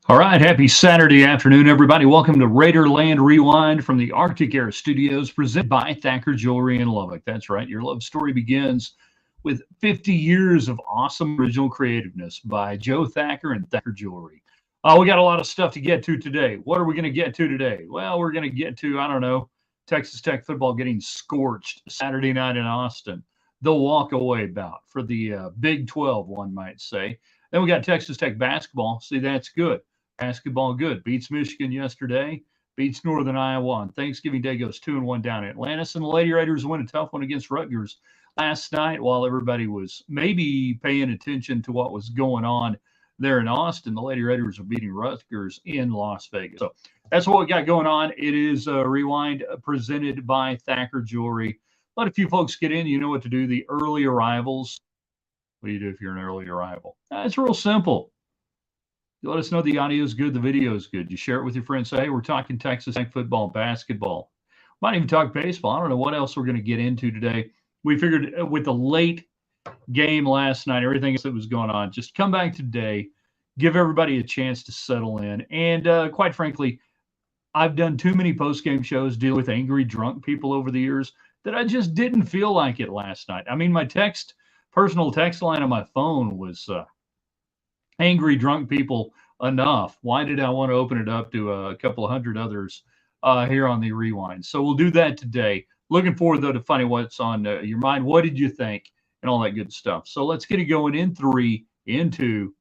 All right, happy Saturday afternoon, everybody. Welcome to Raiderland Rewind from the Arctic Air Studios, presented by Thacker Jewelry in Lubbock. That's right, your love story begins with 50 years of awesome original creativeness by Joe Thacker and Thacker Jewelry. We got a lot of stuff to get to today. What are we going to get to today? Well, we're going to get to, I don't know, Texas Tech football getting scorched Saturday night in Austin, the walkaway bout for the Big 12, one might say. Then we got Texas Tech basketball. See, that's good. Basketball good. Beats Michigan yesterday. Beats Northern Iowa on Thanksgiving Day. Goes 2-1 down in Atlantis. And the Lady Raiders win a tough one against Rutgers last night while everybody was maybe paying attention to what was going on there in Austin. The Lady Raiders are beating Rutgers in Las Vegas. So that's what we got going on. It is a Rewind presented by Thacker Jewelry. Let a few folks get in. You know what to do. The early arrivals. What do you do if you're an early arrival? It's real simple. You let us know the audio is good, the video is good. You share it with your friends. Say, hey, we're talking Texas Tech football, basketball. Might even talk baseball. I don't know what else we're going to get into today. We figured with the late game last night, everything else that was going on, just come back today, give everybody a chance to settle in. And quite frankly, I've done too many post-game shows dealing with angry, drunk people over the years that I just didn't feel like it last night. I mean, my personal text line on my phone was angry drunk people enough. Why did I want to open it up to a couple of hundred others here on the Rewind? So we'll do that today. Looking forward, though, to finding what's on your mind. What did you think? And all that good stuff. So let's get it going in 3, in 2.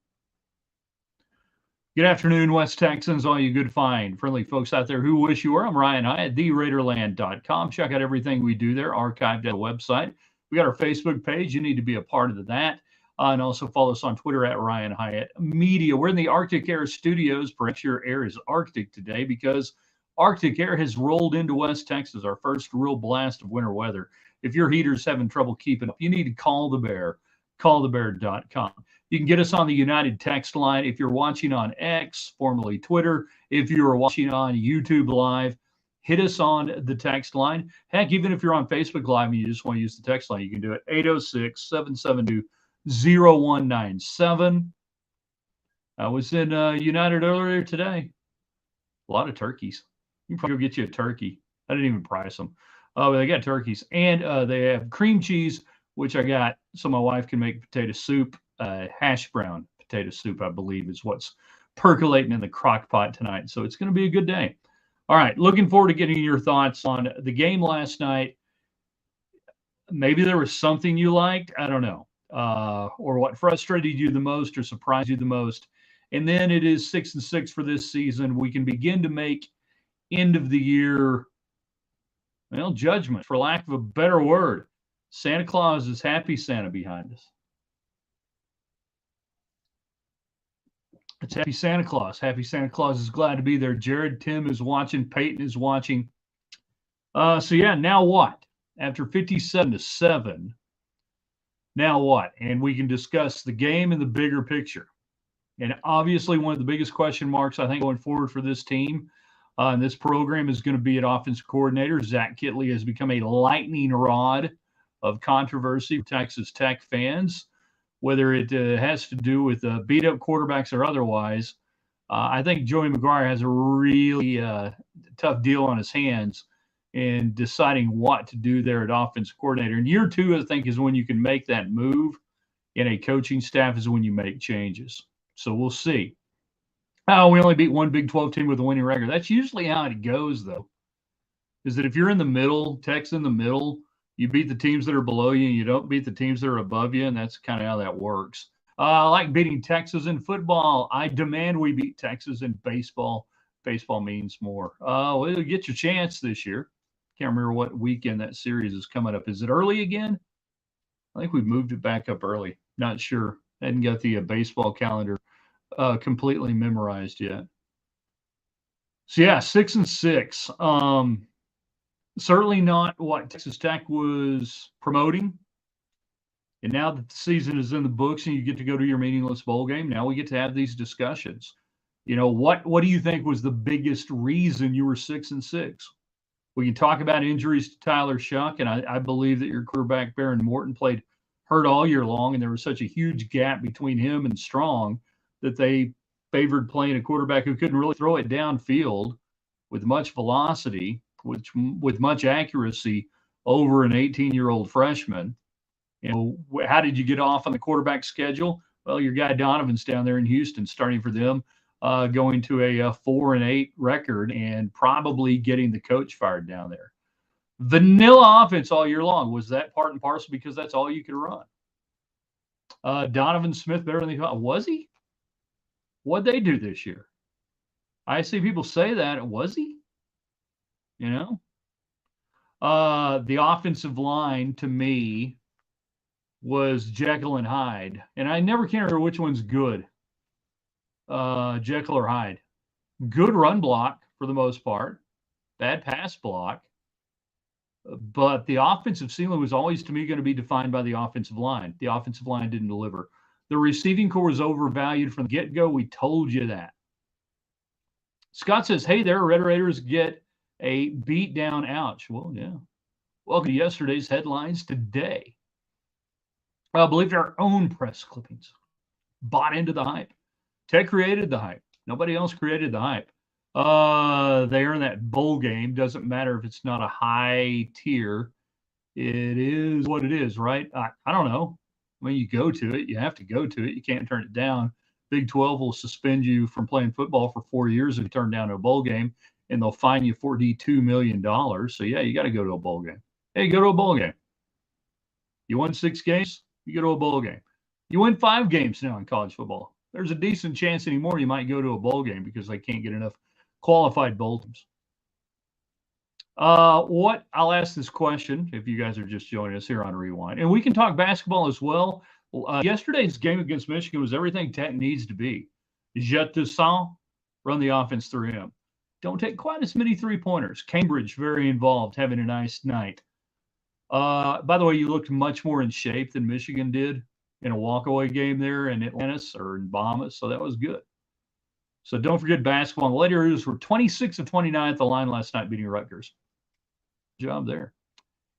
Good afternoon, West Texans, all you good, fine, friendly folks out there who wish you were. I'm Ryan Hyatt, theraiderland.com. Check out everything we do there, archived at the website. We got our Facebook page. You need to be a part of that. And also follow us on Twitter at Ryan Hyatt Media. We're in the Arctic Air Studios. Perhaps your air is Arctic today because Arctic Air has rolled into West Texas, our first real blast of winter weather. If your heater's having trouble keeping up, you need to call the Bear, callthebear.com. You can get us on the United text line if you're watching on X, formerly Twitter. If you're watching on YouTube Live, hit us on the text line. Heck, even if you're on Facebook Live and you just want to use the text line, you can do it 806-772-0197. I was in United earlier today. A lot of turkeys. You can probably go get you a turkey. I didn't even price them. But they got turkeys. And they have cream cheese, which I got so my wife can make potato soup. Hash brown potato soup, I believe, is what's percolating in the crock pot tonight. So it's going to be a good day. All right. Looking forward to getting your thoughts on the game last night. Maybe there was something you liked. I don't know. Or what frustrated you the most or surprised you the most. And then it is 6-6 for this season. We can begin to make end of the year, well, judgment, for lack of a better word. Santa Claus is happy Santa behind us. It's happy Santa Claus. Happy Santa Claus is glad to be there. Jared, Tim is watching. Peyton is watching. So yeah, now what? After 57-7, now what? And we can discuss the game and the bigger picture. And obviously, one of the biggest question marks, I think, going forward for this team and this program is going to be at offensive coordinator. Zach Kittley has become a lightning rod of controversy for Texas Tech fans, whether it has to do with beat-up quarterbacks or otherwise. I think Joey McGuire has a really tough deal on his hands in deciding what to do there at offensive coordinator. And year 2, I think, is when you can make that move in a coaching staff, is when you make changes. So we'll see. We only beat one Big 12 team with a winning record. That's usually how it goes, though, is that if you're in the middle, Tech's in the middle, you beat the teams that are below you, and you don't beat the teams that are above you, and that's kind of how that works. I like beating Texas in football. I demand we beat Texas in baseball. Baseball means more. Well, you'll get your chance this year. Can't remember what weekend that series is coming up. Is it early again? I think we've moved it back up early. Not sure. I hadn't got the baseball calendar completely memorized yet. So, yeah, 6-6. Certainly not what Texas Tech was promoting. And now that the season is in the books and you get to go to your meaningless bowl game, now we get to have these discussions. You know, what do you think was the biggest reason you were 6-6? We can talk about injuries to Tyler Shuck, and I believe that your quarterback, Baron Morton, played hurt all year long, and there was such a huge gap between him and Strong that they favored playing a quarterback who couldn't really throw it downfield with much velocity, with much accuracy over an 18-year-old freshman. How did you get off on the quarterback schedule? Well, your guy Donovan's down there in Houston, starting for them, going to a 4-8 record and probably getting the coach fired down there. Vanilla offense all year long. Was that part and parcel because that's all you could run? Donovan Smith better than they thought. Was he? What'd they do this year? I see people say that. Was he? The offensive line to me was Jekyll and Hyde. And I never can remember which one's good. Jekyll or Hyde. Good run block for the most part. Bad pass block. But the offensive ceiling was always, to me, going to be defined by the offensive line. The offensive line didn't deliver. The receiving core was overvalued from the get-go. We told you that. Scott says, hey there, Red Raiders get a beat down. Ouch. Well, yeah. Welcome to yesterday's headlines today. I believe their own press clippings bought into the hype. Tech created the hype. Nobody else created the hype. They are in that bowl game. Doesn't matter if it's not a high tier. It is what it is, right? I don't know. When you go to it, you have to go to it. You can't turn it down. Big 12 will suspend you from playing football for 4 years if you turn down a bowl game, and they'll fine you $42 million. So, yeah, you got to go to a bowl game. Hey, go to a bowl game. You won 6 games, you go to a bowl game. You win 5 games now in college football. There's a decent chance anymore you might go to a bowl game because they can't get enough qualified bowl teams. I'll ask this question if you guys are just joining us here on Rewind, and we can talk basketball as well. Yesterday's game against Michigan was everything Tech needs to be. Jet de sang, run the offense through him. Don't take quite as many three-pointers. Cambridge, very involved, having a nice night. By the way, you looked much more in shape than Michigan did in a walkaway game there in Atlantis or in Bahamas, so that was good. So don't forget basketball. The Lady Raiders were 26 of 29 at the line last night, beating Rutgers. Good job there.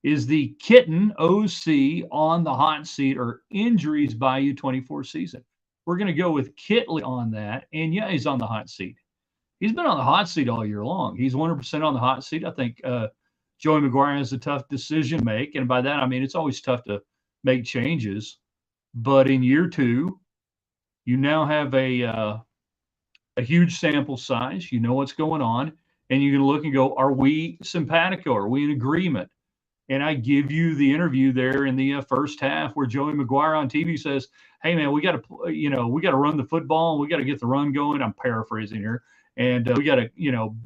Is the Kitten OC on the hot seat or injuries by U24 season? We're going to go with Kitley on that. And yeah, he's on the hot seat. He's been on the hot seat all year long. He's 100% on the hot seat. I think Joey McGuire has a tough decision to make. And by that, I mean, it's always tough to make changes. But in year 2, you now have a huge sample size. You know what's going on. And you can look and go, are we simpatico? Are we in agreement? And I give you the interview there in the first half where Joey McGuire on TV says, hey, man, we got to run the football. We got to get the run going. I'm paraphrasing here. And we got to,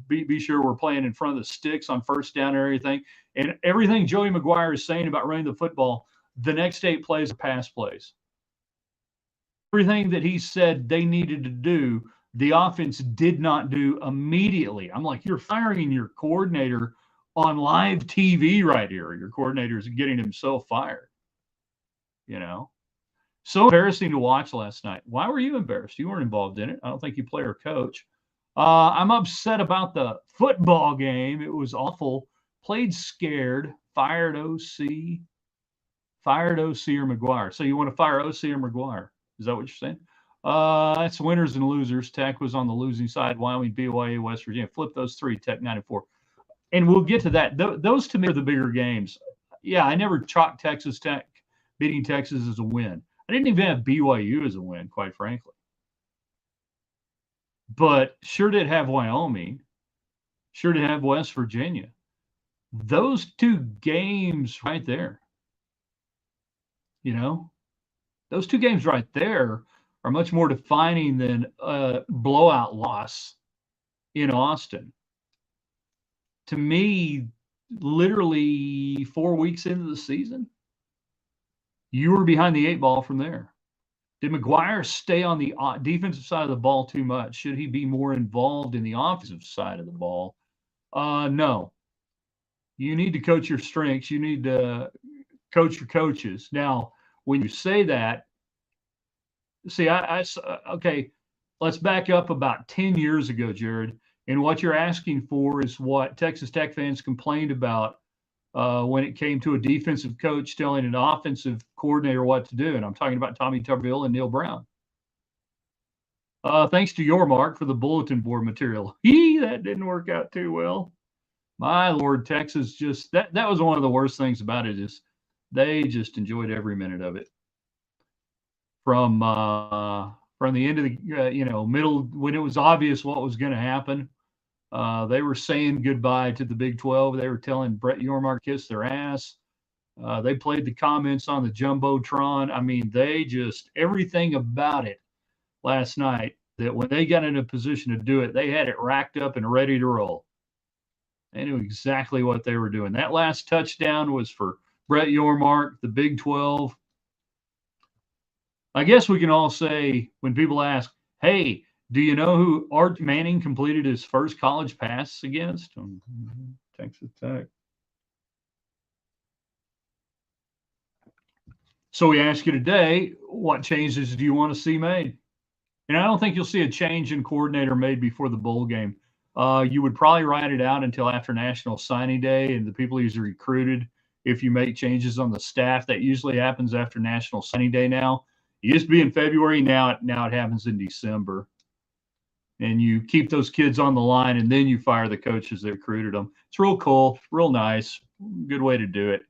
be sure we're playing in front of the sticks on first down and everything. And everything Joey McGuire is saying about running the football, the next 8 plays are pass plays. Everything that he said they needed to do, the offense did not do immediately. I'm like, you're firing your coordinator on live TV right here. Your coordinator is getting himself fired. So embarrassing to watch last night. Why were you embarrassed? You weren't involved in it. I don't think you play or coach. I'm upset about the football game. It was awful. Played scared. Fired OC or McGuire. So you want to fire OC or McGuire? Is that what you're saying? That's winners and losers. Tech was on the losing side. Wyoming, BYU, West Virginia. Flip those 3. Tech 9-4. And we'll get to that. Those to me are the bigger games. Yeah, I never chalked Texas Tech beating Texas as a win. I didn't even have BYU as a win, quite frankly. But sure did have Wyoming. Sure did have West Virginia. Those 2 games right there, those 2 games right there are much more defining than a blowout loss in Austin. To me, literally 4 weeks into the season, you were behind the 8 ball from there. Did McGuire stay on the defensive side of the ball too much? Should he be more involved in the offensive side of the ball? No. You need to coach your strengths. You need to coach your coaches. Now, when you say that, okay, let's back up about 10 years ago, Jared. And what you're asking for is what Texas Tech fans complained about when it came to a defensive coach telling an offensive coordinator what to do. And I'm talking about Tommy Tuberville and Neil Brown. Thanks to your Mark for the bulletin board material. That didn't work out too well. My Lord, Texas just that was one of the worst things about it is they just enjoyed every minute of it. From the end of the middle when it was obvious what was going to happen, they were saying goodbye to the Big 12. They were telling Brett Yormark kiss their ass. They played the comments on the jumbotron. I mean, they just everything about it last night. That when they got in a position to do it, they had it racked up and ready to roll. They knew exactly what they were doing. That last touchdown was for Brett Yormark, the Big 12. I guess we can all say when people ask, hey, do you know who Art Manning completed his first college pass against? Texas Tech. So we ask you today, what changes do you want to see made? And I don't think you'll see a change in coordinator made before the bowl game. You would probably ride it out until after National Signing Day and the people he's recruited. If you make changes on the staff, that usually happens after National Signing Day now. It used to be in February. Now it happens in December. And you keep those kids on the line, and then you fire the coaches that recruited them. It's real cool, real nice, good way to do it.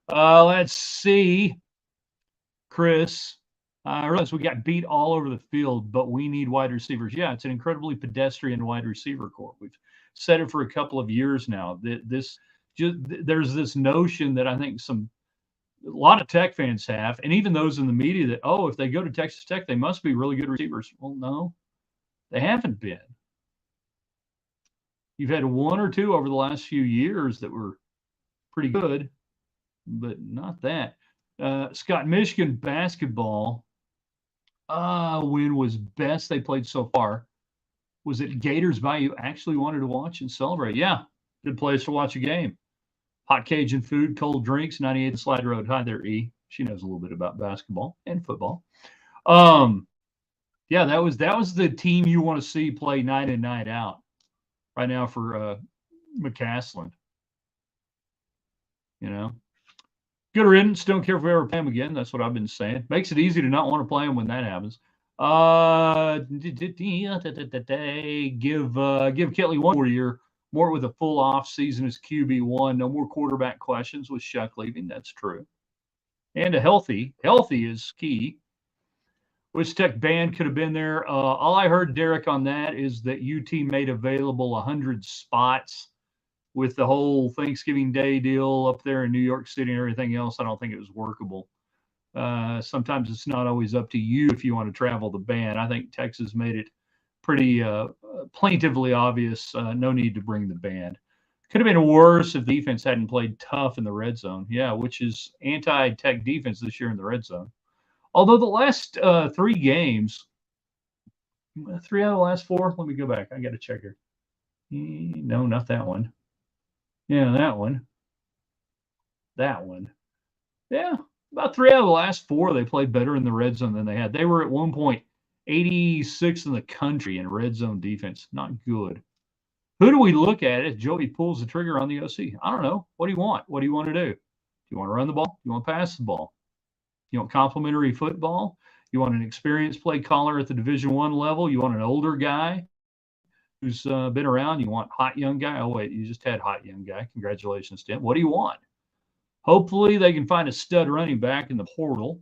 Let's see. Chris, I realize we got beat all over the field, but we need wide receivers. Yeah, it's an incredibly pedestrian wide receiver corps. We've said it for a couple of years now. There's this notion that I think a lot of Tech fans have, and even those in the media that, if they go to Texas Tech, they must be really good receivers. Well, no, they haven't been. You've had one or two over the last few years that were pretty good, but not that. Scott, Michigan basketball, win was best they played so far. Was it Gators Bayou actually wanted to watch and celebrate? Yeah, good place to watch a game. Hot Cajun food, cold drinks, 98 Slide Road. Hi there, E. She knows a little bit about basketball and football. Yeah, that was the team you want to see play night in, night out right now for McCaslin. Good riddance. Don't care if we ever play him again. That's what I've been saying. Makes it easy to not want to play him when that happens. Give Kitley 1 more year, more with a full off season as QB1. No more quarterback questions with Shuck leaving. That's true. And a healthy is key. Which Tech band could have been there? All I heard, Derek, on that is that UT made available 100 spots. With the whole Thanksgiving Day deal up there in New York City and everything else, I don't think it was workable. Sometimes it's not always up to you if you want to travel the band. I think Texas made it pretty plaintively obvious, no need to bring the band. Could have been worse if the defense hadn't played tough in the red zone. Yeah, which is anti-Tech defense this year in the red zone. Although the last 3 games, 3 out of the last 4, let me go back. I got to check here. No, not that one. Yeah, that one. Yeah, about 3 out of the last 4, they played better in the red zone than they had. They were at one point 86th in the country in red zone defense. Not good. Who do we look at if Joey pulls the trigger on the OC? I don't know. What do you want? What do you want to do? Do you want to run the ball? Do you want to pass the ball? You want complimentary football? You want an experienced play caller at the Division I level? You want an older guy who's been around? You want hot young guy? Oh, wait, you just had hot young guy. Congratulations, Tim. What do you want? Hopefully they can find a stud running back in the portal.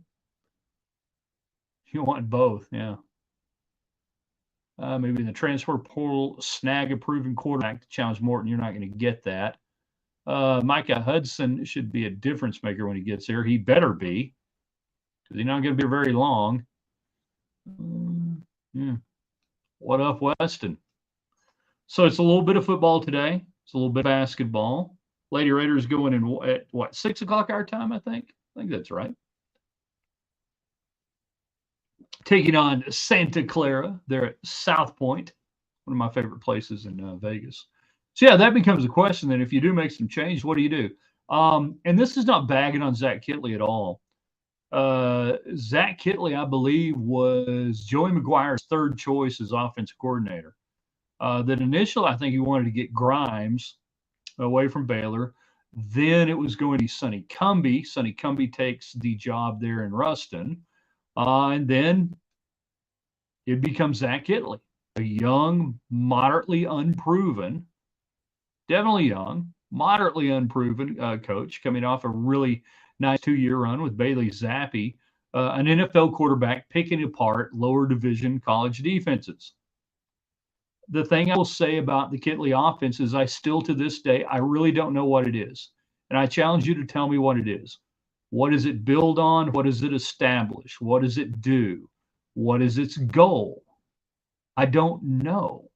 You want both, yeah. Maybe in the transfer portal, snag a proven quarterback to challenge Morton. You're not going to get that. Micah Hudson should be a difference maker when he gets there. He better be, because he's not going to be very long. Yeah. What up, Weston? So it's a little bit of football today. It's a little bit of basketball. Lady Raiders going in at what, 6 o'clock our time, I think? I think that's right. Taking on Santa Clara. They're at South Point, one of my favorite places in Vegas. So, yeah, that becomes a question then. If you do make some change, what do you do? And this is not bagging on Zach Kitley at all. Zach Kitley, I believe, was Joey McGuire's 3rd choice as offensive coordinator. That initially, I think he wanted to get Grimes away from Baylor. Then it was going to be Sonny Cumbie. Sonny Cumbie takes the job there in Ruston. And then it becomes Zach Kittley, a young, moderately unproven, definitely young, moderately unproven coach coming off a really nice 2-year run with Bailey Zappi, an NFL quarterback picking apart lower division college defenses. The thing I will say about the Kittley offense is I still, to this day, I really don't know what it is. And I challenge you to tell me what it is. What does it build on? What does it establish? What does it do? What is its goal? I don't know.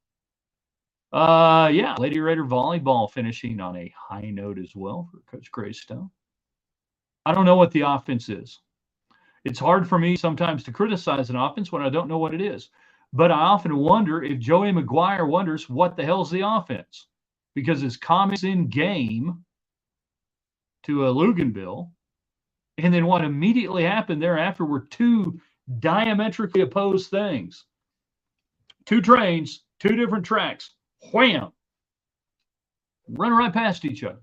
Yeah, Lady Raider volleyball finishing on a high note as well for Coach Greystone. I don't know what the offense is. It's hard for me sometimes to criticize an offense when I don't know what it is. But I often wonder if Joey McGuire wonders what the hell's the offense, because his comments in game to Luganville, and then what immediately happened thereafter were two diametrically opposed things. Two trains, two different tracks, wham, run right past each other.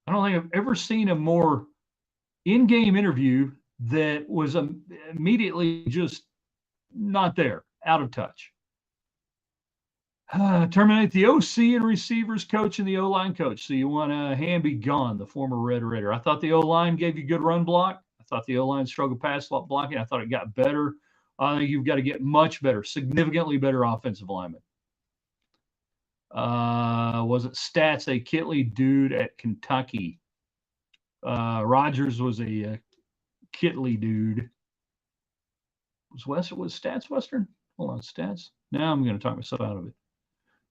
I don't think I've ever seen a more in-game interview that was immediately just not there, out of touch. Terminate the OC and receivers coach and the O-line coach. So you want Hamby gone, the former Red Raider. I thought the O-line gave you good run block. I thought the O-line struggled pass blocking. I thought it got better. You've got to get much better, significantly better offensive linemen. Was it Stats, a Kittley dude at Kentucky? Rogers was a Kittley dude. Was Stats Western? Hold on, Stats. Now I'm going to talk myself out of it.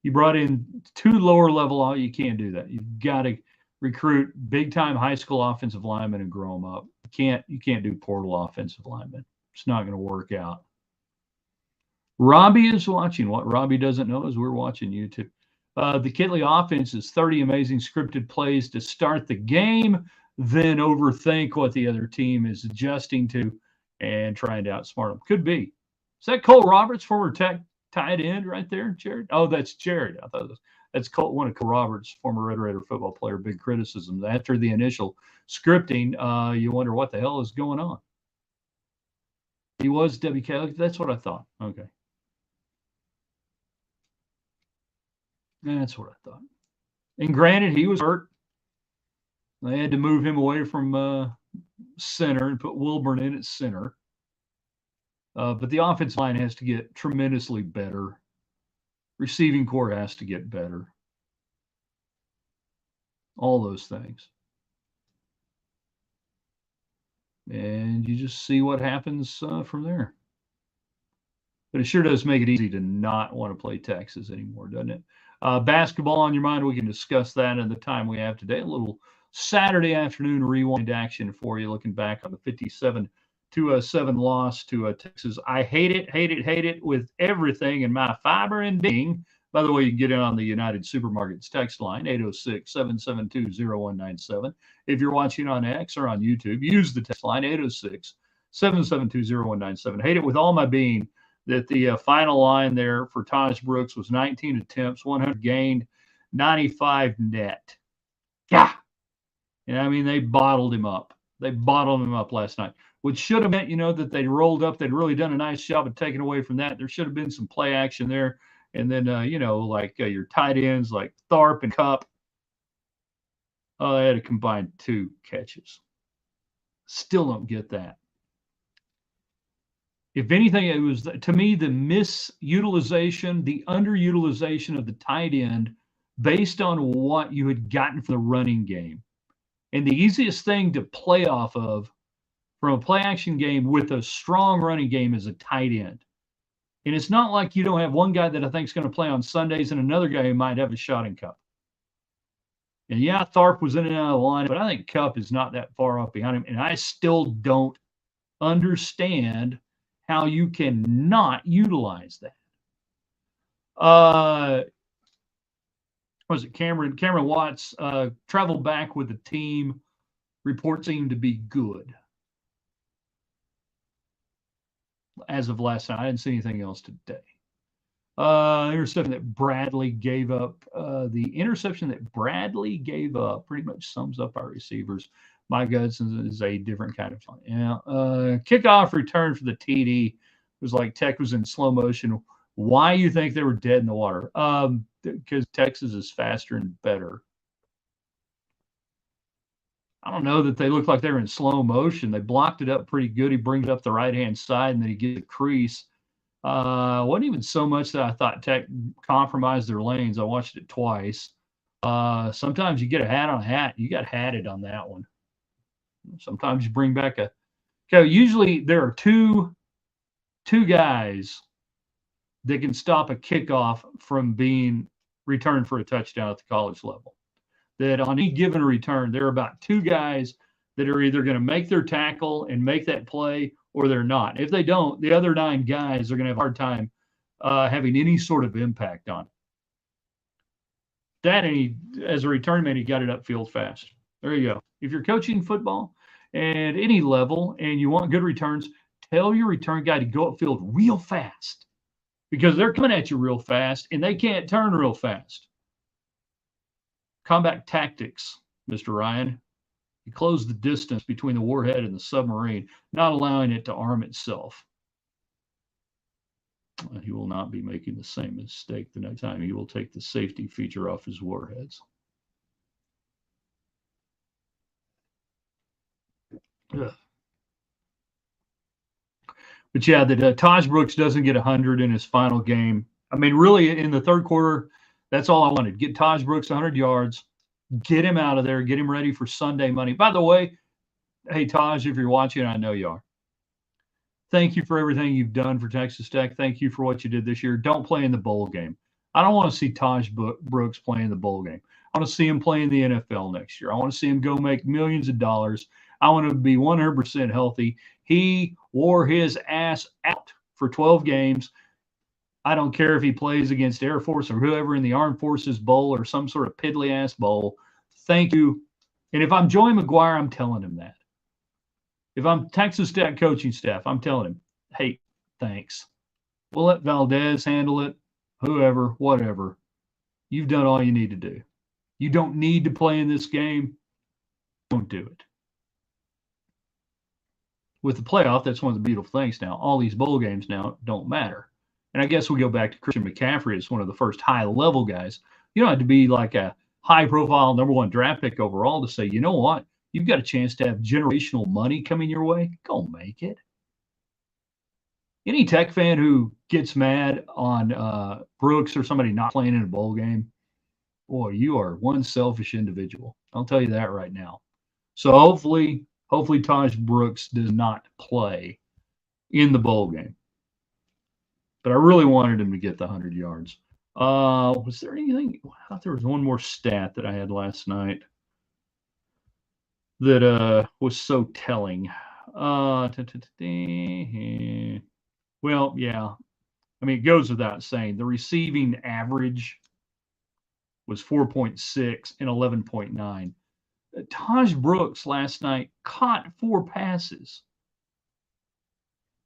You brought in two lower level. You can't do that. You've got to recruit big time high school offensive linemen and grow them up. You can't do portal offensive linemen. It's not going to work out. Robbie is watching. What Robbie doesn't know is we're watching YouTube. The Kittley offense is 30 amazing scripted plays to start the game, then overthink what the other team is adjusting to and trying to outsmart them. Could be. Is that Cole Roberts, former tight end right there, Jared? Oh, that's Jared. I thought that's one of Cole Roberts, former Red Raider football player. Big criticism. After the initial scripting, you wonder what the hell is going on. He was WK. That's what I thought. Okay. That's what I thought. And granted, he was hurt. They had to move him away from center and put Wilburn in at center. But the offensive line has to get tremendously better. Receiving core has to get better. All those things. And you just see what happens from there. But it sure does make it easy to not want to play Texas anymore, doesn't it? Basketball on your mind, we can discuss that in the time we have today. A little Saturday afternoon rewind action for you, looking back on the 57-7 loss to Texas. I hate it with everything in my fiber and being. By the way, you can get in on the United Supermarkets text line, 806-772-0197. If you're watching on X or on YouTube, use the text line, 806-772-0197. Hate it with all my being that the final line there for Taj Brooks was 19 attempts, 100 gained, 95 net. Yeah. And I mean, they bottled him up. They bottled him up last night, which should have meant, that they rolled up. They'd really done a nice job of taking away from that. There should have been some play action there. And then, like your tight ends like Tharp and Cup, they had a combined 2 catches. Still don't get that. If anything, it was, to me, the misutilization, the underutilization of the tight end based on what you had gotten from the running game. And the easiest thing to play off of from a play action game with a strong running game is a tight end. And it's not like you don't have one guy that I think is going to play on Sundays and another guy who might have a shot in Cup. And yeah, Tharp was in and out of the line, but I think Cup is not that far off behind him. And I still don't understand how you can not utilize that. Was it Cameron Watts traveled back with the team? Reports seem to be good as of last night. I didn't see anything else today. Interception that Bradley gave up. The interception that Bradley gave up pretty much sums up our receivers. Mike Hudson is a different kind of fun. Yeah. Kickoff return for the TD was like Tech was in slow motion. Why you think they were dead in the water? Because Texas is faster and better. I don't know that they looked like they were in slow motion. They blocked it up pretty good. He brings it up the right-hand side, and then he gets a crease. Wasn't even so much that I thought Tech compromised their lanes. I watched it twice. Sometimes you get a hat on a hat. You got hatted on that one. Sometimes you bring back a. Okay, usually there are two guys that can stop a kickoff from being returned for a touchdown at the college level. That on any given return, there are about two guys that are either going to make their tackle and make that play, or they're not. If they don't, the other 9 guys are going to have a hard time having any sort of impact on it. That, as a return man, he got it upfield fast. There you go. If you're coaching football at any level and you want good returns, tell your return guy to go upfield real fast, because they're coming at you real fast and they can't turn real fast. Combat tactics, Mr. Ryan. He closed the distance between the warhead and the submarine, not allowing it to arm itself. And he will not be making the same mistake the next time. He will take the safety feature off his warheads. Ugh. But yeah, that Taj Brooks doesn't get 100 in his final game. I mean, really, in the third quarter, that's all I wanted. Get Taj Brooks 100 yards, get him out of there, get him ready for Sunday money. By the way, hey, Taj, if you're watching, I know you are. Thank you for everything you've done for Texas Tech. Thank you for what you did this year. Don't play in the bowl game. I don't want to see Taj Brooks play in the bowl game. I want to see him play in the NFL next year. I want to see him go make millions of dollars. I want him to be 100% healthy. He wore his ass out for 12 games. I don't care if he plays against Air Force or whoever in the Armed Forces Bowl or some sort of piddly-ass bowl. Thank you. And if I'm Joey McGuire, I'm telling him that. If I'm Texas Tech coaching staff, I'm telling him, hey, thanks. We'll let Valdez handle it, whoever, whatever. You've done all you need to do. You don't need to play in this game. Don't do it. With the playoff, that's one of the beautiful things now. All these bowl games now don't matter. And I guess we go back to Christian McCaffrey as one of the first high-level guys. You don't have to be like a high-profile #1 draft pick overall to say, you know what? You've got a chance to have generational money coming your way. Go make it. Any Tech fan who gets mad on Brooks or somebody not playing in a bowl game, boy, you are one selfish individual. I'll tell you that right now. So hopefully Taj Brooks does not play in the bowl game. But I really wanted him to get the 100 yards. Was there anything? I thought there was one more stat that I had last night that was so telling. Well, yeah. I mean, it goes without saying. The receiving average was 4.6 and 11.9. Taj Brooks last night caught 4 passes.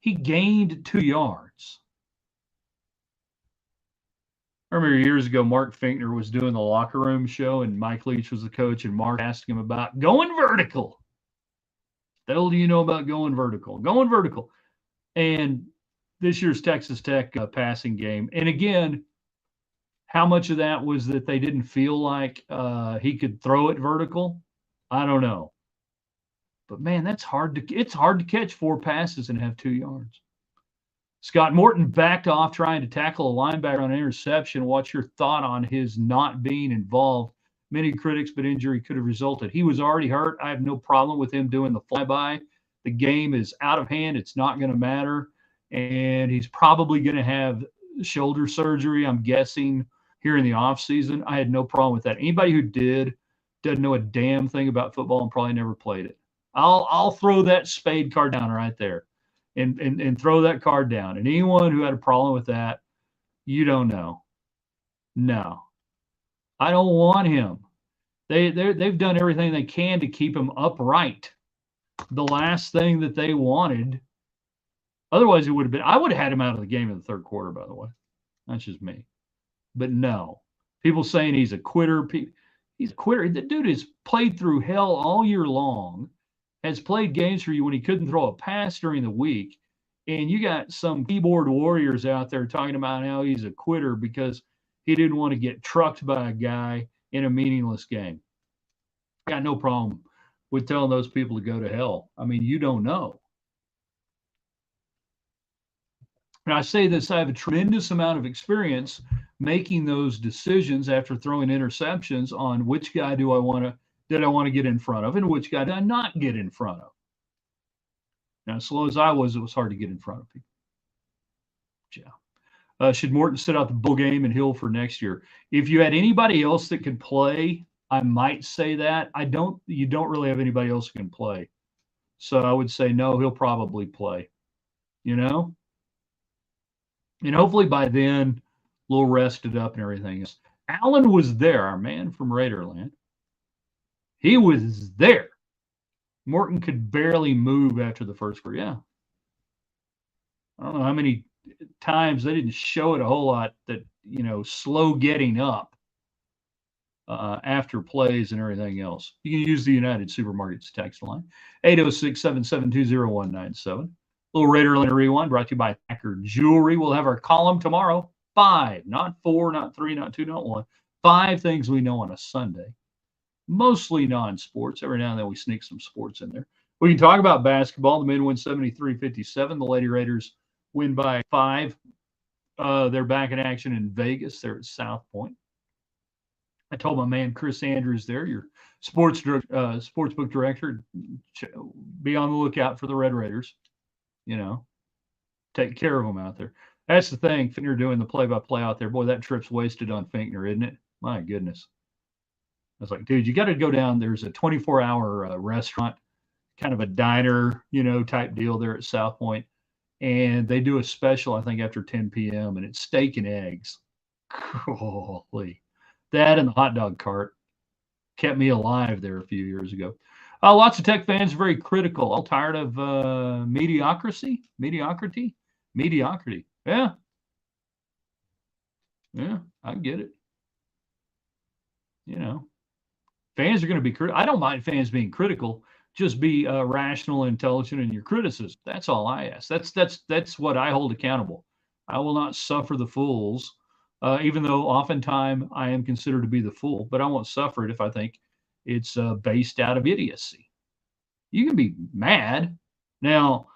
He gained 2 yards. I remember years ago, Mark Finkner was doing the locker room show, and Mike Leach was the coach, and Mark asked him about going vertical. The hell do you know about going vertical? Going vertical. And this year's Texas Tech passing game. And again, how much of that was that they didn't feel like he could throw it vertical? I don't know. But man, it's hard to catch 4 passes and have 2 yards. Scott Morton backed off trying to tackle a linebacker on an interception. What's your thought on his not being involved? Many critics, but injury could have resulted. He was already hurt. I have no problem with him doing the flyby. The game is out of hand. It's not going to matter. And he's probably going to have shoulder surgery, I'm guessing, here in the offseason. I had no problem with that. Anybody who did doesn't know a damn thing about football and probably never played it. I'll throw that spade card down right there. And throw that card down. And anyone who had a problem with that, you don't know. No. I don't want him. They've done everything they can to keep him upright. The last thing that they wanted, otherwise it would have been, I would have had him out of the game in the third quarter, by the way. That's just me. But no. People saying he's a quitter. He's a quitter. The dude has played through hell all year long. Has played games for you when he couldn't throw a pass during the week. And you got some keyboard warriors out there talking about how he's a quitter because he didn't want to get trucked by a guy in a meaningless game. I got no problem with telling those people to go to hell. I mean, you don't know. And I say this, I have a tremendous amount of experience making those decisions after throwing interceptions on which guy did I want to get in front of and which guy did I not get in front of. Now, as slow as I was, it was hard to get in front of people. Yeah. Should Morton sit out the bowl game and Hill for next year? If you had anybody else that could play, I might say that. You don't really have anybody else who can play. So I would say no, he'll probably play. You know? And hopefully by then, a little rested up and everything else. Allen was there, our man from Raiderland. He was there. Morton could barely move after the first quarter. Yeah. I don't know how many times they didn't show it a whole lot that, slow getting up after plays and everything else. You can use the United Supermarkets text line, 806-772-0197. Little Raiderland Rewind brought to you by Thacker Jewelry. We'll have our column tomorrow. 5, not 4, not 3, not 2, not 1. 5 things we know on a Sunday. Mostly non-sports. Every now and then we sneak some sports in there. We can talk about basketball. The men win 73-57. The Lady Raiders win by 5. They're back in action in Vegas. They're at South Point. I told my man Chris Andrews there, your sportsbook director, be on the lookout for the Red Raiders. Take care of them out there. That's the thing. Finkner doing the play-by-play out there. Boy, that trip's wasted on Finkner, isn't it? My goodness. I was like, dude, you got to go down. There's a 24-hour restaurant, kind of a diner, type deal there at South Point. And they do a special, I think, after 10 p.m., and it's steak and eggs. Holy. That and the hot dog cart kept me alive there a few years ago. Lots of Tech fans are very critical. All tired of mediocrity. Yeah. Yeah, I get it. Fans are going to be critical. I don't mind fans being critical. Just be rational, intelligent in your criticism. That's all I ask. That's what I hold accountable. I will not suffer the fools, even though oftentimes I am considered to be the fool. But I won't suffer it if I think it's based out of idiocy. You can be mad. Now,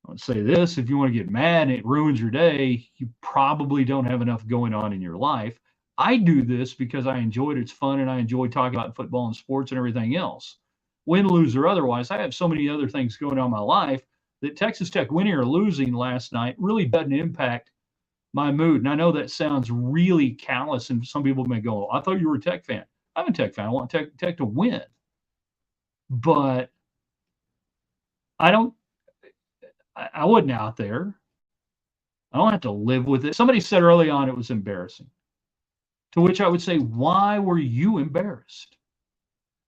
I'll say this: if you want to get mad and it ruins your day, you probably don't have enough going on in your life. I do this because I enjoy it. It's fun, and I enjoy talking about football and sports and everything else. Win, lose, or otherwise, I have so many other things going on in my life that Texas Tech winning or losing last night really doesn't impact my mood. And I know that sounds really callous, and some people may go, I thought you were a Tech fan. I'm a Tech fan. I want Tech to win. But I wasn't out there. I don't have to live with it. Somebody said early on it was embarrassing. To which I would say, why were you embarrassed?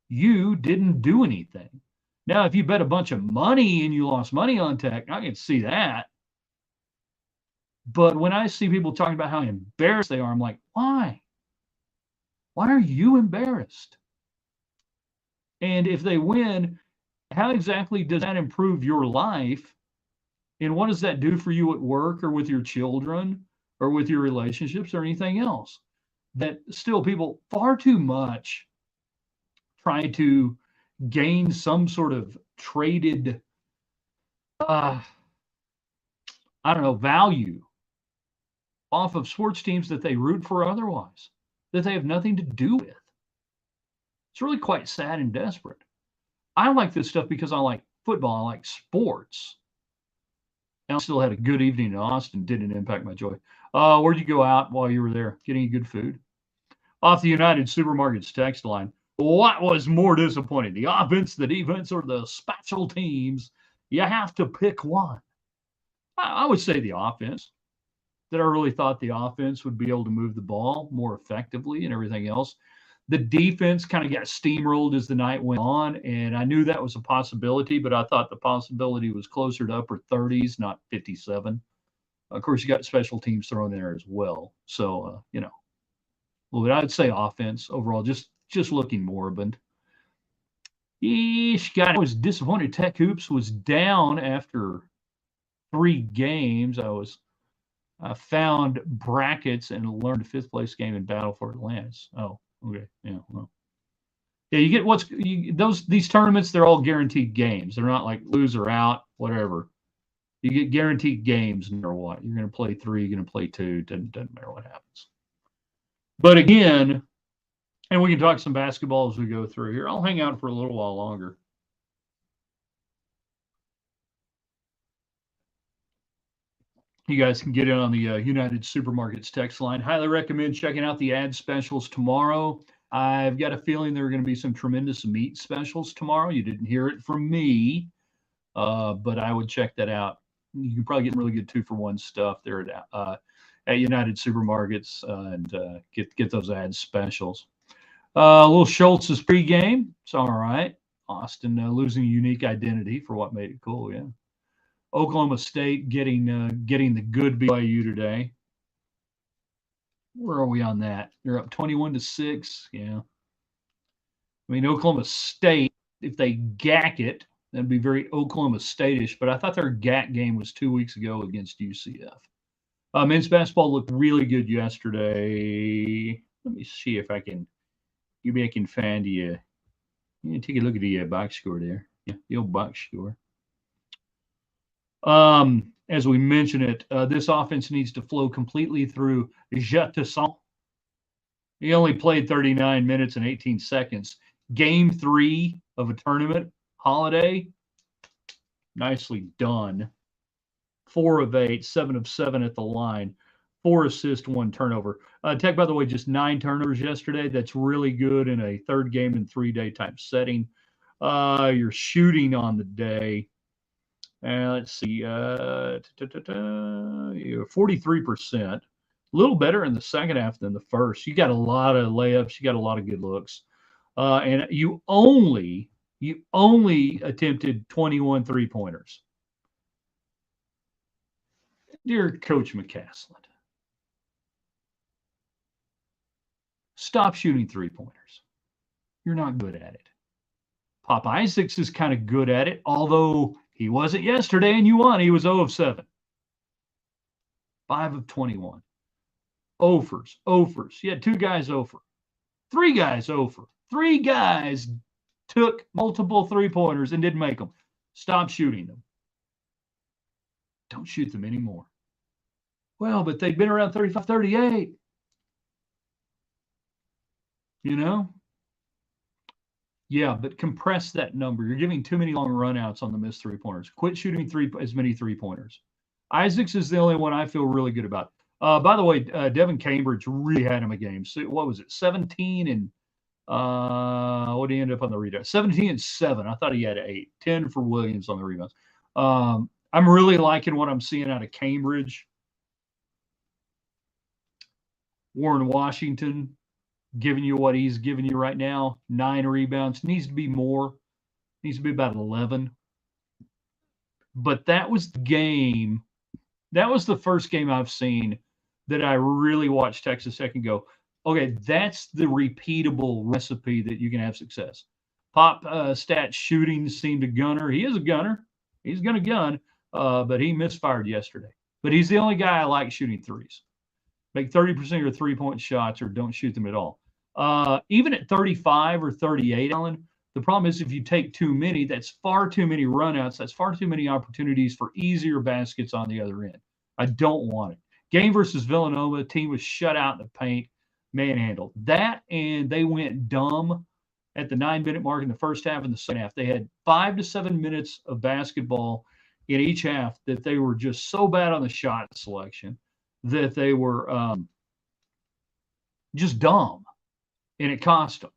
You didn't do anything. Now, if you bet a bunch of money and you lost money on Tech, I can see that. But when I see people talking about how embarrassed they are, I'm like, why? Why are you embarrassed? And if they win, how exactly does that improve your life? And what does that do for you at work or with your children or with your relationships or anything else? That still people far too much try to gain some sort of traded, value off of sports teams that they root for otherwise, that they have nothing to do with. It's really quite sad and desperate. I like this stuff because I like football. I like sports. And I still had a good evening in Austin. Didn't impact my joy. Where'd you go out while you were there? Getting any good food? Off the United Supermarkets text line. What was more disappointing? The offense, the defense, or the special teams? You have to pick one. I would say the offense. That I really thought the offense would be able to move the ball more effectively and everything else. The defense kind of got steamrolled as the night went on, and I knew that was a possibility, but I thought the possibility was closer to upper 30s, not 57. Of course, you got special teams thrown in there as well. So, well, I'd say offense overall, just looking moribund. I was disappointed. Tech Hoops was down after 3 games. I found brackets and learned a 5th place game in Battle for Atlantis. Oh, okay. Yeah. Well. Yeah, you get these tournaments, they're all guaranteed games. They're not like lose or out, whatever. You get guaranteed games no matter what. You're going to play 3, you're going to play 2, doesn't matter what happens. But again, and we can talk some basketball as we go through here. I'll hang out for a little while longer. You guys can get in on the United Supermarkets text line. Highly recommend checking out the ad specials tomorrow. I've got a feeling there are going to be some tremendous meat specials tomorrow. You didn't hear it from me, but I would check that out. You can probably get really good 2-for-1 stuff there at United Supermarkets and get those ad specials. Little Schultz's pregame. It's all right. Austin losing a unique identity for what made it cool. Yeah. Oklahoma State getting the good BYU today. Where are we on that? They're up 21-6. Yeah. I mean, Oklahoma State, if they gack it, that'd be very Oklahoma State-ish. But I thought their gack game was 2 weeks ago against UCF. Men's basketball looked really good yesterday. Let me see if I can. Maybe I can find you. Take a look at the box score there. Yeah, the old box score. As we mentioned it, this offense needs to flow completely through Jettison. He only played 39 minutes and 18 seconds. Game 3 of a tournament, Holiday, nicely done. 4 of 8, 7 of 7 at the line, 4 assists, 1 turnover. Tech, by the way, just 9 turnovers yesterday. That's really good in a 3rd game in 3-day type setting. Your shooting on the day. Let's see, 43%. A little better in the second half than the first. You got a lot of layups. You got a lot of good looks. And you only attempted 21 3-pointers. Dear Coach McCaslin, stop shooting 3-pointers. You're not good at it. Pop Isaacs is kind of good at it, although he wasn't yesterday and you won. He was 0 of 7. 5 of 21. Offers. You had 2 guys over. 3 guys over. 3 guys took multiple 3-pointers and didn't make them. Stop shooting them. Don't shoot them anymore. Well, but they've been around 35, 38. You know? Yeah, but compress that number. You're giving too many long runouts on the missed 3-pointers. Quit shooting as many 3-pointers. Isaacs is the only one I feel really good about. By the way, Devin Cambridge really had him a game. So what was it? 17 and what did he end up on the rebound? 17 and 7. I thought he had 8. 10 for Williams on the rebounds. I'm really liking what I'm seeing out of Cambridge. Warren Washington giving you what he's giving you right now. 9 rebounds. Needs to be more. Needs to be about 11. But that was the game. That was the first game I've seen that I really watched Texas Tech and go, okay, that's the repeatable recipe that you can have success. Pop stat shooting seemed a gunner. He is a gunner. He's going to gun, but he misfired yesterday. But he's the only guy I like shooting threes. Make 30% of your 3-point shots or don't shoot them at all. Even at 35 or 38, Alan, the problem is if you take too many, that's far too many runouts. That's far too many opportunities for easier baskets on the other end. I don't want it. Game versus Villanova, team was shut out in the paint, manhandled. That, and they went dumb at the 9-minute mark in the first half and the second half. They had 5 to 7 minutes of basketball in each half that they were just so bad on the shot selection that they were just dumb, and it cost them.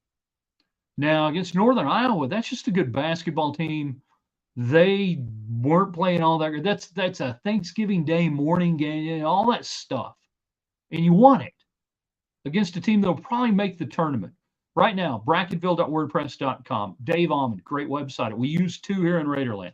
Now, against Northern Iowa, that's just a good basketball team. They weren't playing all that good. That's a Thanksgiving Day morning game, all that stuff. And you want it against a team that will probably make the tournament. Right now, bracketville.wordpress.com. Dave Almond, great website. We use 2 here in Raiderland.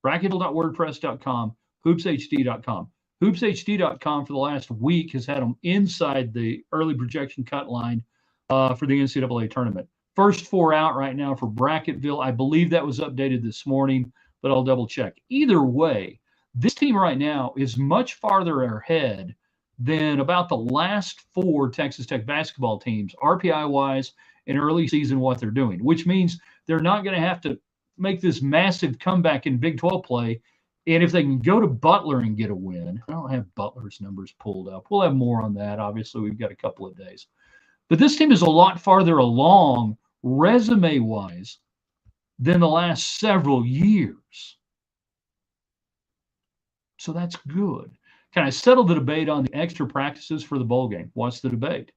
Bracketville.wordpress.com, hoopshd.com. Hoopshd.com for the last week has had them inside the early projection cut line for the NCAA tournament. First 4 out right now for Bracketville. I believe that was updated this morning, but I'll double check. Either way, This team right now is much farther ahead than about the last 4 Texas Tech basketball teams, RPI wise, in early season, what they're doing, which means they're not going to have to make this massive comeback in Big 12 play. And if they can go to Butler and get a win, I don't have Butler's numbers pulled up. We'll have more on that. Obviously, we've got a couple of days. But this team is a lot farther along resume wise than the last several years. So that's good. Can I settle the debate on the extra practices for the bowl game? What's the debate?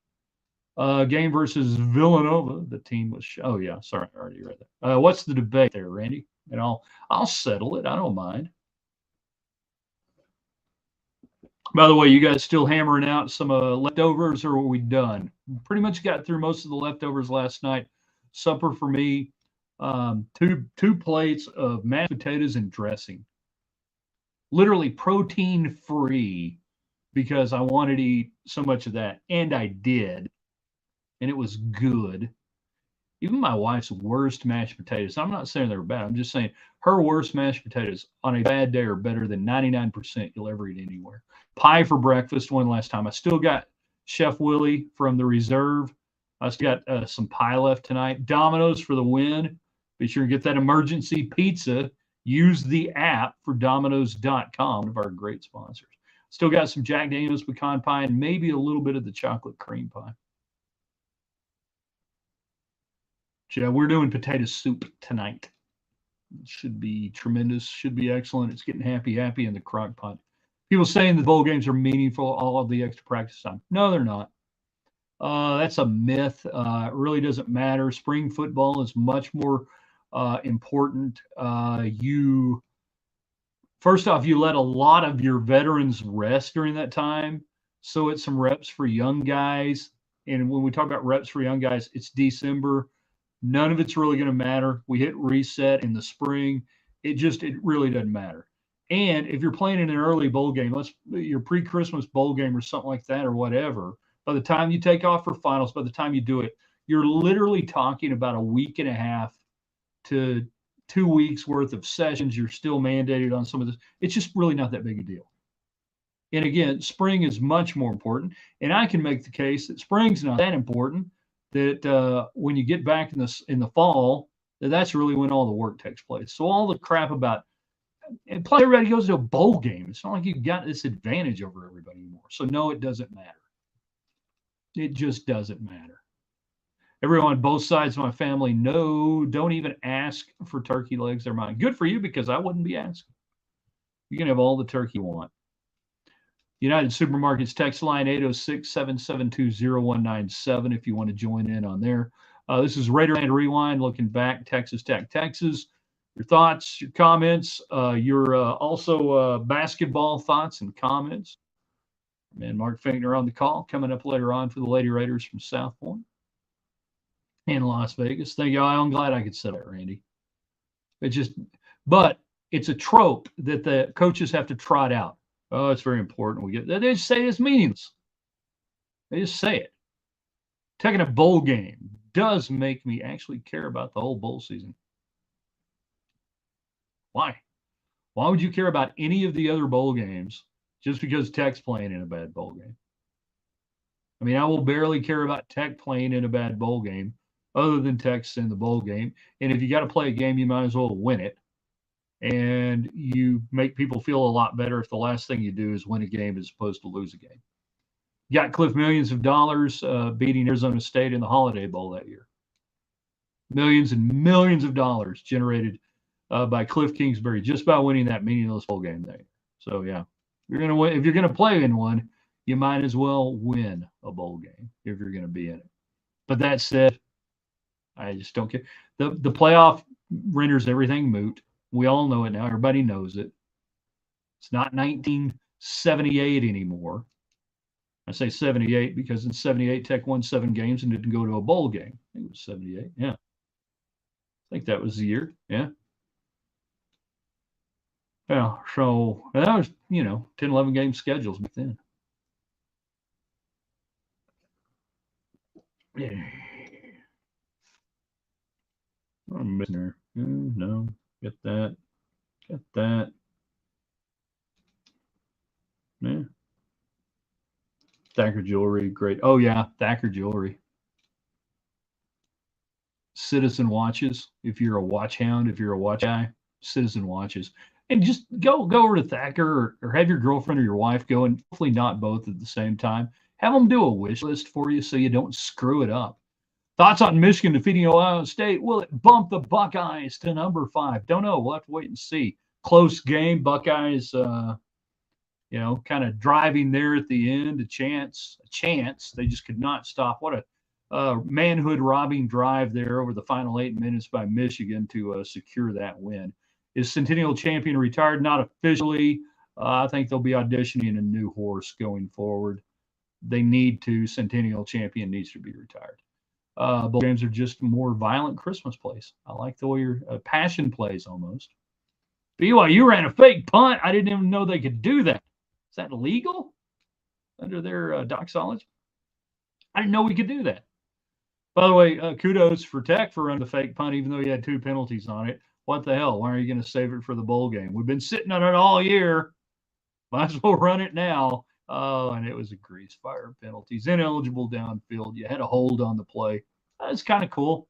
Game versus Villanova. The team was. Oh yeah, sorry, I already read that. What's the debate there, Randy? And I'll settle it. I don't mind. By the way, you guys still hammering out some leftovers, or are we done? Pretty much got through most of the leftovers last night. Supper for me, two plates of mashed potatoes and dressing. Literally protein free because I wanted to eat so much of that, and I did, and it was good. Even my wife's worst mashed potatoes, I'm not saying they're bad, I'm just saying her worst mashed potatoes on a bad day are better than 99% you'll ever eat anywhere. Pie for breakfast one last time. I still got Chef Willie from the reserve. I still got some pie left tonight. Domino's for the win. Be sure to get that emergency pizza. Use the app for Domino's.com, one of our great sponsors. Still got some Jack Daniel's pecan pie and maybe a little bit of the chocolate cream pie. Yeah, we're doing potato soup tonight. It should be tremendous. Should be excellent. It's getting happy in the crock pot. People saying the bowl games are meaningful, all of the extra practice time. No, they're not. That's a myth. It really doesn't matter. Spring football is much more important. First off, you let a lot of your veterans rest during that time. So it's some reps for young guys. And when we talk about reps for young guys, it's December. None of it's really going to matter. We hit reset in the spring. It really doesn't matter. And if you're playing in an early bowl game, your pre-Christmas bowl game or something like that or whatever, by the time you take off for finals, by the time you do it, you're literally talking about a week and a half to 2 weeks worth of sessions. You're still mandated on some of this. It's just really not that big a deal. And again, spring is much more important. And I can make the case that spring's not that important, that when you get back in the fall, that's really when all the work takes place. So all the crap about, and plus everybody goes to a bowl game. It's not like you've got this advantage over everybody anymore. So no, it doesn't matter. It just doesn't matter. Everyone on both sides of my family, no, don't even ask for turkey legs. They're mine. Good for you, because I wouldn't be asking. You can have all the turkey you want. United Supermarkets text line 806-772-0197 if you want to join in on there. This is Raiderland Rewind, looking back, Texas Tech, Texas. Your thoughts, your comments, your also basketball thoughts and comments. And Mark Finkner on the call, coming up later on for the Lady Raiders from South Point in Las Vegas. Thank you. I'm glad I could say that, Randy. But it's a trope that the coaches have to trot out. Oh, it's very important. They just say it's meaningless. They just say it. Taking a bowl game does make me actually care about the whole bowl season. Why? Why would you care about any of the other bowl games just because Tech's playing in a bad bowl game? I mean, I will barely care about Tech playing in a bad bowl game other than Tech's in the bowl game. And if you got to play a game, you might as well win it. And you make people feel a lot better if the last thing you do is win a game as opposed to lose a game. You got Cliff millions of dollars beating Arizona State in the Holiday Bowl that year. Millions and millions of dollars generated by Cliff Kingsbury just by winning that meaningless bowl game there. So yeah, if you're gonna play in one, you might as well win a bowl game if you're gonna be in it. But that said, I just don't care. The playoff renders everything moot. We all know it now. Everybody knows it. It's not 1978 anymore. I say 78 because in 78 Tech won 7 games and didn't go to a bowl game. I think it was 78. Yeah. I think that was the year. Yeah. Yeah. So that was, 10, 11 game schedules back then. Yeah. I'm missing her. No. Get that. Yeah. Thacker jewelry, great. Oh yeah, Thacker jewelry. Citizen watches. If you're a watch hound, if you're a watch guy, Citizen watches. And just go over to Thacker, or have your girlfriend or your wife go, and hopefully not both at the same time. Have them do a wish list for you so you don't screw it up. Thoughts on Michigan defeating Ohio State? Will it bump the Buckeyes to number 5? Don't know. We'll have to wait and see. Close game. Buckeyes, kind of driving there at the end. A chance. They just could not stop. What a manhood robbing drive there over the final 8 minutes by Michigan to secure that win. Is Centennial champion retired? Not officially. I think they'll be auditioning a new horse going forward. They need to. Centennial champion needs to be retired. Bowl games are just more violent Christmas plays. I like the way your passion plays almost. BYU ran a fake punt. I didn't even know they could do that. Is that illegal under their doxology? I didn't know we could do that. By the way, kudos for Tech for running the fake punt, even though he had 2 penalties on it. What the hell? Why are you going to save it for the bowl game? We've been sitting on it all year. Might as well run it now. Oh, and it was a grease fire penalties. Ineligible downfield. You had a hold on the play. That's kind of cool.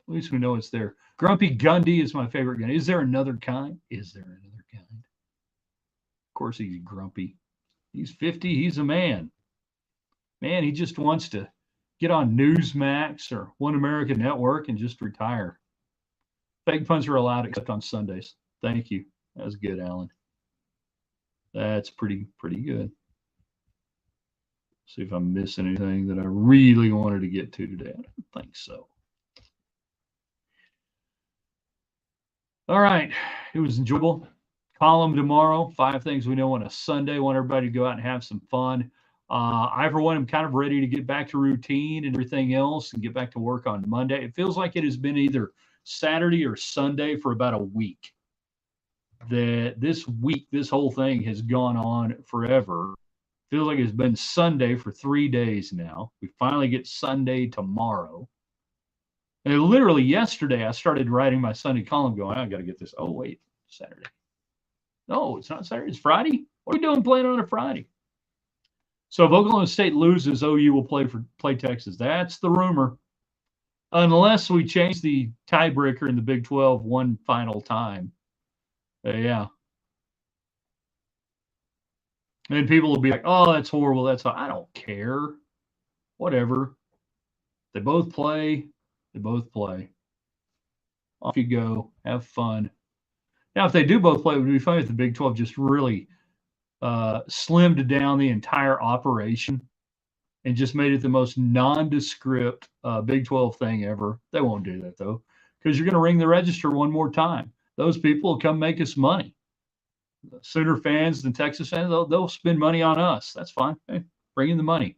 At least we know it's there. Grumpy Gundy is my favorite gun. Is there another kind? Is there another kind? Of course he's grumpy. He's 50. He's a man. Man, he just wants to get on Newsmax or One American Network and just retire. Fake punts are allowed except on Sundays. Thank you. That was good, Alan. That's pretty good. See if I'm missing anything that I really wanted to get to today. I don't think so. All right. It was enjoyable. Column tomorrow. 5 things we know on a Sunday. Want everybody to go out and have some fun. I, for one, am kind of ready to get back to routine and everything else and get back to work on Monday. It feels like it has been either Saturday or Sunday for about a week. This week, this whole thing has gone on forever. Feels like it's been Sunday for 3 days now. We finally get Sunday tomorrow. And literally yesterday, I started writing my Sunday column going, I got to get this. Oh, wait, Saturday. No, it's not Saturday. It's Friday. What are we doing playing on a Friday? So if Oklahoma State loses, OU will play Texas. That's the rumor. Unless we change the tiebreaker in the Big 12 one final time. Yeah. And people will be like, oh, that's horrible. That's all. I don't care. Whatever. They both play. Off you go. Have fun. Now, if they do both play, it would be fun if the Big 12 just really slimmed down the entire operation and just made it the most nondescript Big 12 thing ever. They won't do that, though, because you're going to ring the register one more time. Those people will come make us money. The Sooner fans and Texas fans, they'll spend money on us. That's fine. Hey, bring in the money.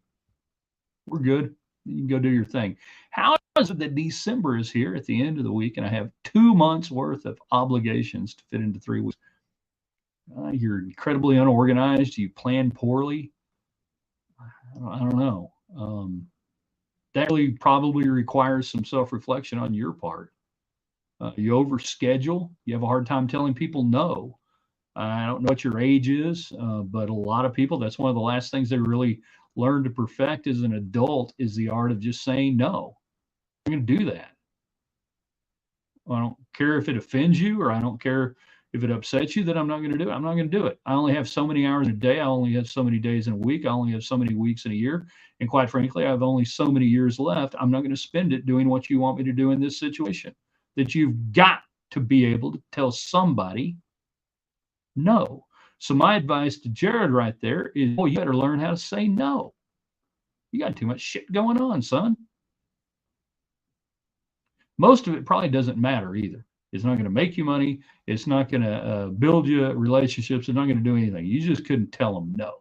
We're good. You can go do your thing. How is it that December is here at the end of the week and I have 2 months worth of obligations to fit into 3 weeks? You're incredibly unorganized. You plan poorly. I don't know. That really probably requires some self-reflection on your part. You overschedule. You have a hard time telling people no. I don't know what your age is, but a lot of people, that's one of the last things they really learn to perfect as an adult is the art of just saying no. I'm going to do that. I don't care if it offends you, or I don't care if it upsets you that I'm not going to do it. I'm not going to do it. I only have so many hours in a day. I only have so many days in a week. I only have so many weeks in a year. And quite frankly, I have only so many years left. I'm not going to spend it doing what you want me to do in this situation. That you've got to be able to tell somebody no. So my advice to Jared right there is, you better learn how to say no. You got too much shit going on, son. Most of it probably doesn't matter either. It's not going to make you money. It's not going to build you relationships. It's not going to do anything. You just couldn't tell them no.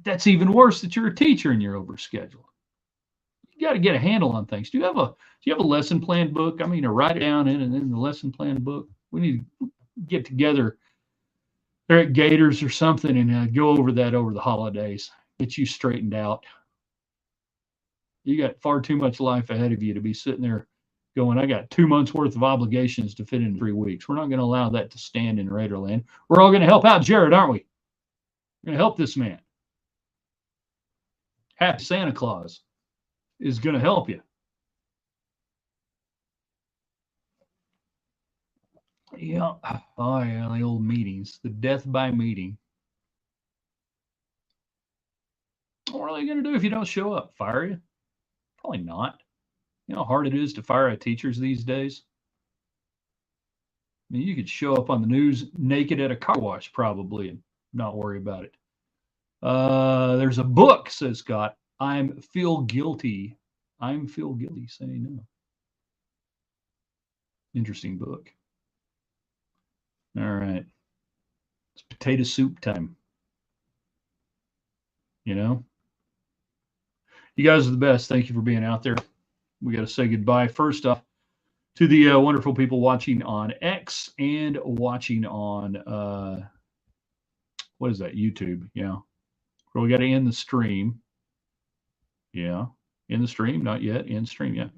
That's even worse that you're a teacher and you're overscheduled. You got to get a handle on things. Do you have a lesson plan book? I mean, to write it down in the lesson plan book. We need to get together there at Gators or something and go over that over the holidays. Get you straightened out. You got far too much life ahead of you to be sitting there going, I got 2 months worth of obligations to fit in 3 weeks. We're not going to allow that to stand in Raiderland. We're all going to help out Jared, aren't we? We're going to help this man. Happy Santa Claus is going to help you. Yeah. Oh, yeah, the old meetings, the death by meeting. What are they going to do if you don't show up? Fire you? Probably not. You know how hard it is to fire teachers these days? I mean, you could show up on the news naked at a car wash probably and not worry about it. There's a book, says Scott. I'm feel guilty. I'm feel guilty saying no. Interesting book. All right. It's potato soup time. You know? You guys are the best. Thank you for being out there. We got to say goodbye. First off, to the wonderful people watching on X and watching on, what is that, YouTube? Yeah. Well, we got to end the stream. Yeah. In the stream? Not yet. In stream. Yeah.